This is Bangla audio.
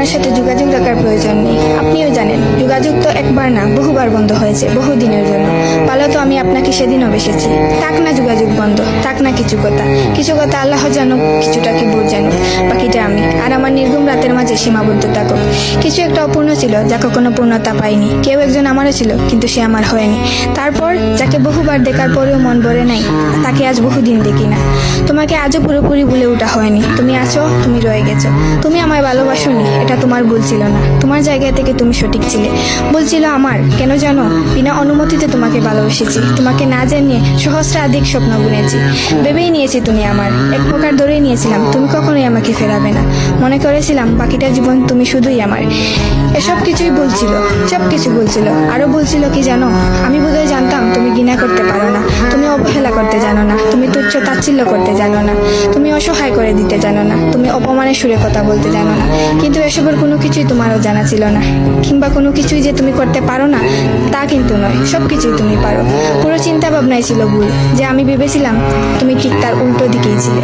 আপনার সাথে যোগাযোগ রাখার প্রয়োজন নেই। আপনিও জানেন যোগাযোগ তো একবার না বহুবার বন্ধ হয়েছে, বহুদিনের জন্য। ভালো তো আমি আপনাকে সেদিনও বেসেছি। থাক না যোগাযোগ বন্ধ, থাক না কিছু কথা আল্লাহ জানুক, কিছুটা কি ভোর জানুক, বাকিটা আমি। আর আমার নির্ঘুম রাতের মাঝে সীমাবদ্ধ থাকুক। কিছু একটা অপূর্ণ ছিল যা কখনো পূর্ণতা পায়নি। কেউ একজন আমারও ছিল, কিন্তু সে আমার হয়নি। তারপর যাকে বহুবার দেখার পরেও মন ভরে নাই, তাকে আজ বহুদিন দেখি না। তোমাকে আজও পুরোপুরি ভুলে ওঠা হয়নি। তুমি আছো, তুমি রয়ে গেছো। তুমি আমায় ভালোবাসোনি, এটা তোমার ভুল ছিল না। তোমার জায়গা থেকে তুমি সঠিক ছিলে। বলছিল আমার, কেন জানো? বিনা অনুমতিতে তোমাকে ভালোবেসেছি। তোমাকে না জানিয়ে সহস্রাধিক স্বপ্ন বুনেছি। ভেবেই নিয়েছি তুমি আমার, এক প্রকার ধরেই নিয়েছিলাম তুমি কখনোই আমাকে ফেরাবে না। মনে করেছিলাম বাকিটা জীবন তুমি শুধুই আমার। এসব কিছুই বলছিল, সব কিছু বলছিল। আরো বলছিল কি জানো, আমি বোধহয় জানতাম তুমি ঘৃণা করতে পারো না, তুমি অবহেলা করতে জানো না, তুমি তুচ্ছ তাচ্ছিল্য করতে জানো না, তুমি অসহায় করে দিতে জানো না, তুমি অপমানের সুরে কথা বলতে জানো না। কিন্তু এসবের কোনো কিছুই তোমারও জানা ছিল না, কিংবা কোনো কিছুই যে তুমি করতে পারো না তা কিন্তু নয়। সবকিছুই তুমি পারো। পুরো চিন্তা ভাবনাই ছিল ভুল। যে আমি ভেবেছিলাম তুমি ঠিক তার উল্টো দিকেই ছিলে।